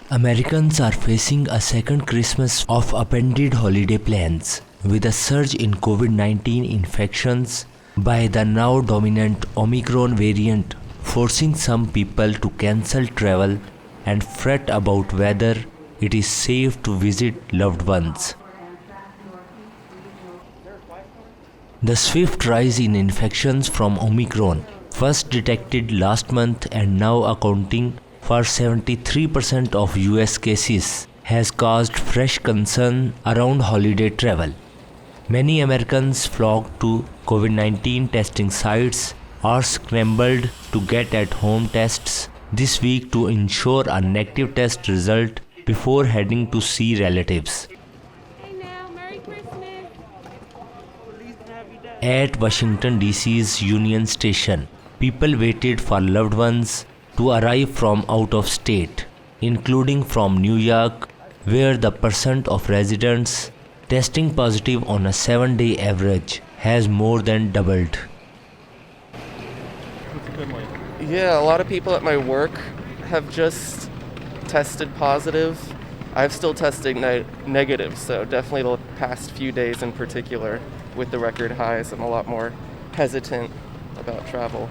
Americans are facing a second Christmas of upended holiday plans, with a surge in COVID-19 infections by the now dominant Omicron variant, forcing some people to cancel travel and fret about whether it is safe to visit loved ones. The swift rise in infections from Omicron, first detected last month and now accounting for 73% of US cases, has caused fresh concern around holiday travel. Many Americans flocked to COVID-19 testing sites or scrambled to get at-home tests this week to ensure a negative test result before heading to see relatives. At Washington DC's Union Station, people waited for loved ones to arrive from out of state, including from New York, where the percent of residents testing positive on a 7-day average has more than doubled. Yeah, a lot of people at my work have just tested positive. I've still tested negative, so definitely the past few days in particular, with the record highs, I'm a lot more hesitant about travel.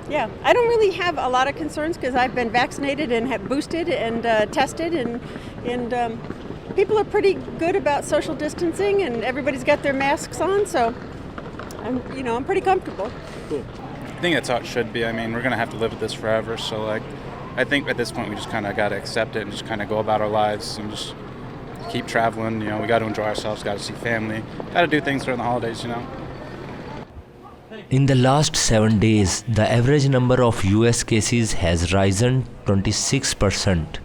Yeah, I don't really have a lot of concerns because I've been vaccinated and have boosted and tested, and people are pretty good about social distancing, and everybody's got their masks on, so I'm pretty comfortable. Cool. I think that's how it should be. I mean, we're gonna have to live with this forever, so I think at this point we just kind of got to accept it and just kind of go about our lives and just keep traveling. We got to enjoy ourselves, got to see family, got to do things during the holidays. In the last 7 days, the average number of US cases has risen 26%,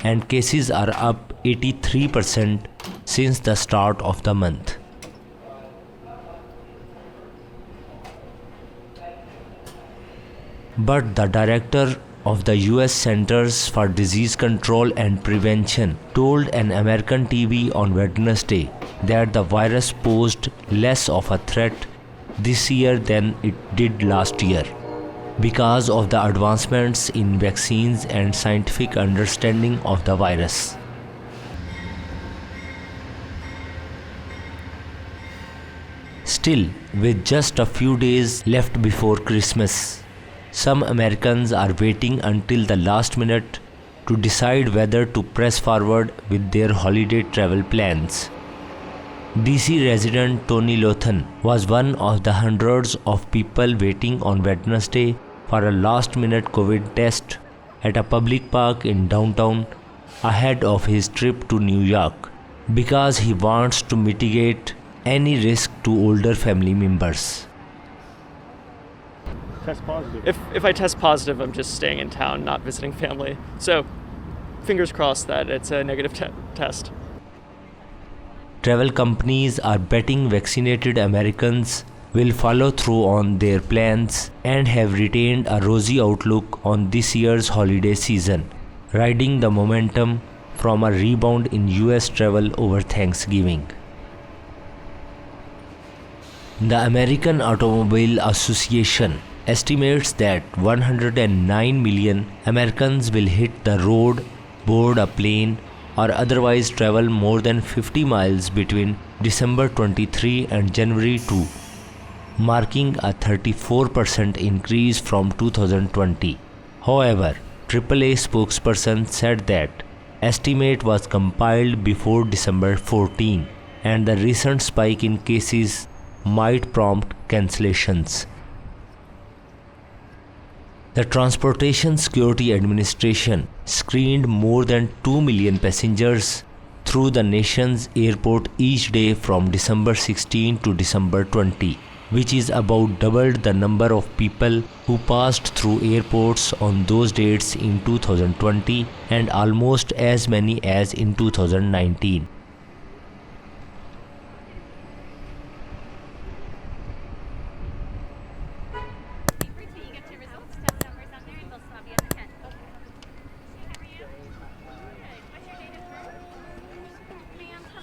and cases are up 83% since the start of the month. But the director of the US Centers for Disease Control and Prevention told an American TV on Wednesday that the virus posed less of a threat this year than it did last year because of the advancements in vaccines and scientific understanding of the virus. Still, with just a few days left before Christmas, some Americans are waiting until the last minute to decide whether to press forward with their holiday travel plans. DC resident Tony Lothan was one of the hundreds of people waiting on Wednesday for a last-minute COVID test at a public park in downtown ahead of his trip to New York because he wants to mitigate any risk to older family members. Test positive. If I test positive, I'm just staying in town, not visiting family. So, fingers crossed that it's a negative test. Travel companies are betting vaccinated Americans will follow through on their plans and have retained a rosy outlook on this year's holiday season, riding the momentum from a rebound in US travel over Thanksgiving. The American Automobile Association estimates that 109 million Americans will hit the road, board a plane, or otherwise travel more than 50 miles between December 23 and January 2, marking a 34% increase from 2020. However, AAA spokesperson said that estimate was compiled before December 14, and the recent spike in cases might prompt cancellations. The Transportation Security Administration screened more than 2 million passengers through the nation's airport each day from December 16 to December 20, which is about double the number of people who passed through airports on those dates in 2020 and almost as many as in 2019.